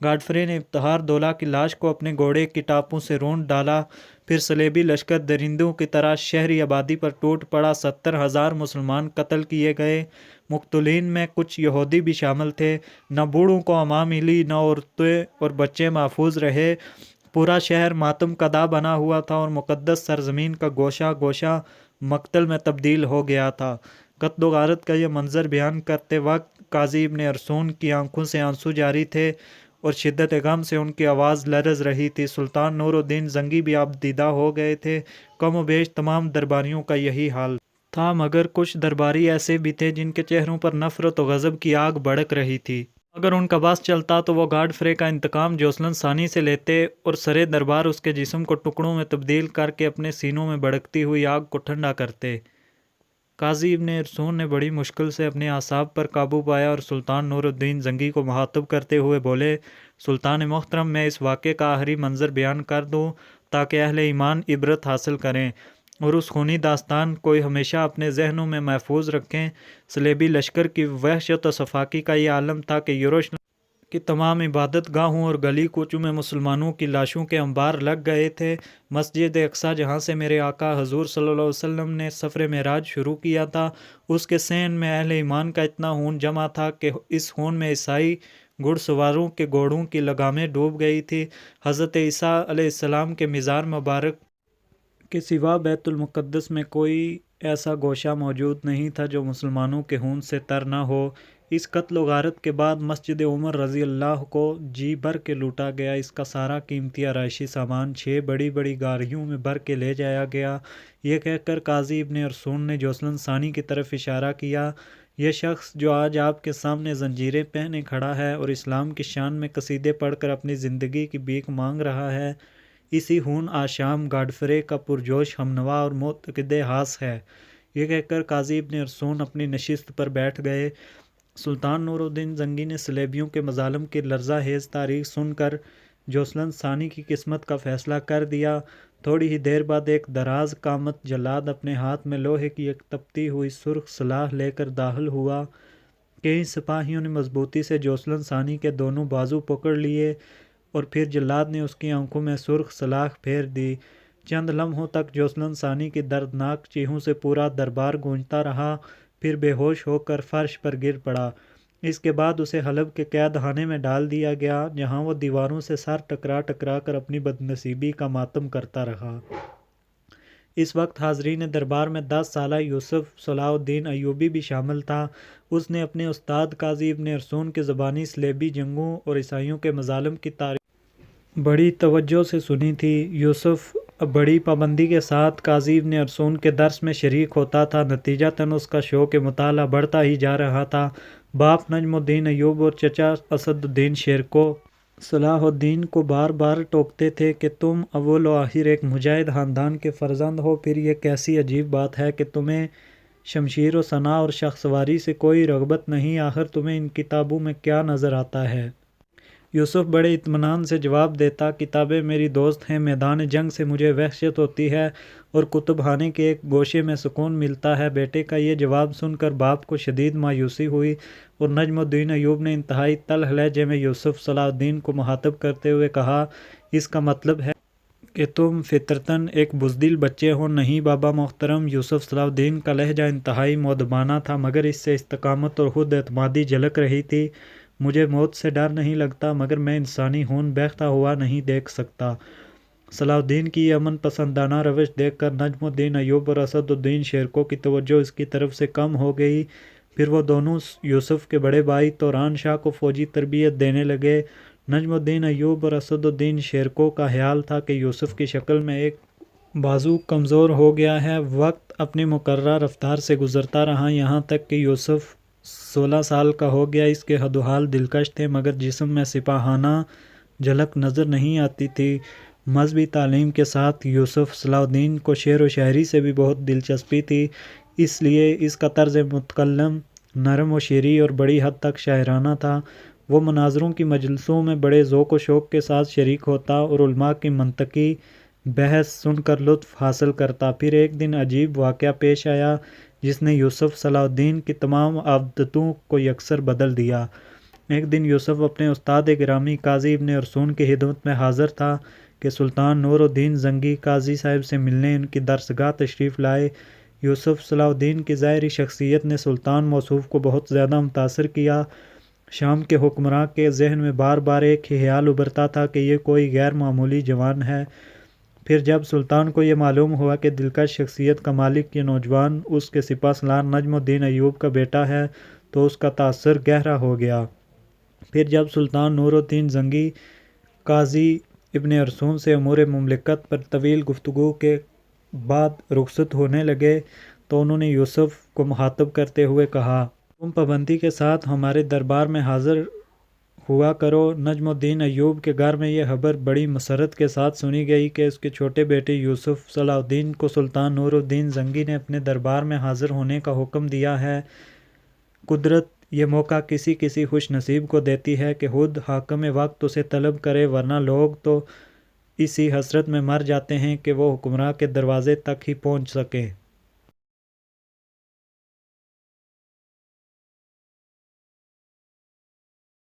گاڈفرے نے ابتہار دولہ کی لاش کو اپنے گھوڑے کی ٹاپوں سے رونٹ ڈالا، پھر صلیبی لشکر درندوں کی طرح شہری آبادی پر ٹوٹ پڑا۔ 70,000 مسلمان قتل کیے گئے۔ مقتولین میں کچھ یہودی بھی شامل تھے۔ نہ بوڑھوں کو امان ملی، نہ عورتیں اور بچے محفوظ رہے۔ پورا شہر ماتم کدا بنا ہوا تھا اور مقدس سرزمین کا گوشہ گوشہ مقتل میں تبدیل ہو گیا تھا۔ قتل و غارت کا یہ منظر بیان کرتے وقت قاضی ابن ارسطون کی آنکھوں سے آنسو جاری تھے اور شدت غم سے ان کی آواز لرز رہی تھی۔ سلطان نور الدین زنگی بھی اب دیدہ ہو گئے تھے۔ کم و بیش تمام درباریوں کا یہی حال تھا، مگر کچھ درباری ایسے بھی تھے جن کے چہروں پر نفرت و غضب کی آگ بھڑک رہی تھی۔ اگر ان کا بس چلتا تو وہ گاڈفرے کا انتقام جوسلن ثانی سے لیتے اور سرے دربار اس کے جسم کو ٹکڑوں میں تبدیل کر کے اپنے سینوں میں بھڑکتی ہوئی آگ کو ٹھنڈا کرتے۔ قاضی ابن ارسطون نے بڑی مشکل سے اپنے اعصاب پر قابو پایا اور سلطان نور الدین زنگی کو مخاطب کرتے ہوئے بولے، سلطان محترم، میں اس واقعے کا آخری منظر بیان کر دوں تاکہ اہل ایمان عبرت حاصل کریں اور اس خونی داستان کو ہمیشہ اپنے ذہنوں میں محفوظ رکھیں۔ صلیبی لشکر کی وحشت و سفاکی کا یہ عالم تھا کہ یروشلم کی تمام عبادت گاہوں اور گلی کوچوں میں مسلمانوں کی لاشوں کے انبار لگ گئے تھے۔ مسجد اقصیٰ جہاں سے میرے آقا حضور صلی اللہ علیہ وسلم نے سفر معراج شروع کیا تھا، اس کے صحن میں اہل ایمان کا اتنا خون جمع تھا کہ اس خون میں عیسائی گھڑ سواروں کے گھوڑوں کی لگامیں ڈوب گئی تھی۔ حضرت عیسیٰ علیہ السلام کے مزار مبارک کے سوا بیت المقدس میں کوئی ایسا گوشہ موجود نہیں تھا جو مسلمانوں کے خون سے تر نہ ہو۔ اس قتل و غارت کے بعد مسجد عمر رضی اللہ کو جی بھر کے لوٹا گیا۔ اس کا سارا قیمتی آرائشی سامان 6 بڑی بڑی گاڑیوں میں بھر کے لے جایا گیا۔ یہ کہہ کر قاضی ابن ارسطون نے جوسلن ثانی کی طرف اشارہ کیا، یہ شخص جو آج آپ کے سامنے زنجیریں پہنے کھڑا ہے اور اسلام کی شان میں قصیدے پڑھ کر اپنی زندگی کی بھیک مانگ رہا ہے، اسی خون آشام گاڈفرے کا پرجوش ہمنوا اور معتقد حاص ہے۔ یہ کہہ کر قاضی ابن ارسطون اپنی نشست پر بیٹھ گئے۔ سلطان نور الدین زنگی نے صلیبیوں کے مظالم کی لرزہ خیز تاریخ سن کر جوسلن ثانی کی قسمت کا فیصلہ کر دیا۔ تھوڑی ہی دیر بعد ایک دراز قامت جلاد اپنے ہاتھ میں لوہے کی ایک تپتی ہوئی سرخ سلاح لے کر داخل ہوا۔ کئی سپاہیوں نے مضبوطی سے جوسلن ثانی کے دونوں بازو پکڑ لیے اور پھر جلاد نے اس کی آنکھوں میں سرخ سلاخ پھیر دی۔ چند لمحوں تک جوسلن ثانی کی دردناک چیخوں سے پورا دربار گونجتا رہا، پھر بے ہوش ہو کر فرش پر گر پڑا۔ اس کے بعد اسے حلب کے قید خانے میں ڈال دیا گیا، جہاں وہ دیواروں سے سر ٹکرا ٹکرا کر اپنی بدنصیبی کا ماتم کرتا رہا۔ اس وقت حاضرین دربار میں 10 سالہ یوسف صلاح الدین ایوبی بھی شامل تھا۔ اس نے اپنے استاد قاضی ابن ارسطون کی زبانی صلیبی جنگوں اور عیسائیوں کے مظالم کی تاریخ بڑی توجہ سے سنی تھی۔ یوسف بڑی پابندی کے ساتھ قاضی ابن ارسطون کے درس میں شریک ہوتا تھا، نتیجتاً اس کا شوق مطالعہ بڑھتا ہی جا رہا تھا۔ باپ نجم الدین ایوب اور چچا اسد الدین شیرکو صلاح الدین کو بار بار ٹوکتے تھے کہ تم اول و آخر ایک مجاہد خاندان کے فرزند ہو، پھر یہ کیسی عجیب بات ہے کہ تمہیں شمشیر و سناء اور شخ سواری سے کوئی رغبت نہیں، آخر تمہیں ان کتابوں میں کیا نظر آتا ہے؟ یوسف بڑے اطمینان سے جواب دیتا، کتابیں میری دوست ہیں، میدان جنگ سے مجھے وحشت ہوتی ہے اور کتب خانے کے ایک گوشے میں سکون ملتا ہے۔ بیٹے کا یہ جواب سن کر باپ کو شدید مایوسی ہوئی اور نجم الدین ایوب نے انتہائی تلخ لہجے میں یوسف صلاح الدین کو مخاطب کرتے ہوئے کہا، اس کا مطلب ہے کہ تم فطرتاً ایک بزدل بچے ہو۔ نہیں بابا محترم، یوسف صلاح الدین کا لہجہ انتہائی مؤدبانہ تھا، مگر اس سے استقامت اور خود اعتمادی جھلک رہی تھی۔ مجھے موت سے ڈر نہیں لگتا، مگر میں انسانی خون بہتا ہوا نہیں دیکھ سکتا۔ صلاح الدین کی یہ امن پسندانہ روش دیکھ کر نجم الدین ایوب اور اسد الدین شیرکو کی توجہ اس کی طرف سے کم ہو گئی۔ پھر وہ دونوں یوسف کے بڑے بھائی توران شاہ کو فوجی تربیت دینے لگے۔ نجم الدین ایوب اور اسد الدین شیرکو کا خیال تھا کہ یوسف کی شکل میں ایک بازو کمزور ہو گیا ہے۔ وقت اپنی مقررہ رفتار سے گزرتا رہا، یہاں تک کہ یوسف 16 سال کا ہو گیا۔ اس کے حد و حال دلکش تھے، مگر جسم میں سپاہانہ جھلک نظر نہیں آتی تھی۔ مذہبی تعلیم کے ساتھ یوسف صلاح الدین کو شعر و شاعری سے بھی بہت دلچسپی تھی، اس لیے اس کا طرز متکلم نرم و شیریں اور بڑی حد تک شاعرانہ تھا۔ وہ مناظروں کی مجلسوں میں بڑے ذوق و شوق کے ساتھ شریک ہوتا اور علماء کی منطقی بحث سن کر لطف حاصل کرتا۔ پھر ایک دن عجیب واقعہ پیش آیا جس نے یوسف صلاح الدین کی تمام عادتوں کو یکسر بدل دیا۔ ایک دن یوسف اپنے استاد گرامی قاضی ابن ارسون کی خدمت میں حاضر تھا کہ سلطان نور الدین زنگی قاضی صاحب سے ملنے ان کی درسگاہ تشریف لائے۔ یوسف صلاح الدین کی ظاہری شخصیت نے سلطان موصوف کو بہت زیادہ متاثر کیا۔ شام کے حکمراں کے ذہن میں بار بار ایک ہی خیال ابھرتا تھا کہ یہ کوئی غیر معمولی جوان ہے۔ پھر جب سلطان کو یہ معلوم ہوا کہ دلکش شخصیت کا مالک یہ نوجوان اس کے سپہ سالار نجم الدین ایوب کا بیٹا ہے تو اس کا تاثر گہرا ہو گیا۔ پھر جب سلطان نور الدین زنگی قاضی ابن ارسون سے امور مملکت پر طویل گفتگو کے بعد رخصت ہونے لگے تو انہوں نے یوسف کو مخاطب کرتے ہوئے کہا، تم پابندی کے ساتھ ہمارے دربار میں حاضر ہوا کرو۔ نجم الدین ایوب کے گھر میں یہ خبر بڑی مسرت کے ساتھ سنی گئی کہ اس کے چھوٹے بیٹے یوسف صلاح الدین کو سلطان نور الدین زنگی نے اپنے دربار میں حاضر ہونے کا حکم دیا ہے۔ قدرت یہ موقع کسی کسی خوش نصیب کو دیتی ہے کہ خود حاکم وقت اسے طلب کرے، ورنہ لوگ تو اسی حسرت میں مر جاتے ہیں کہ وہ حکمراں کے دروازے تک ہی پہنچ سکیں۔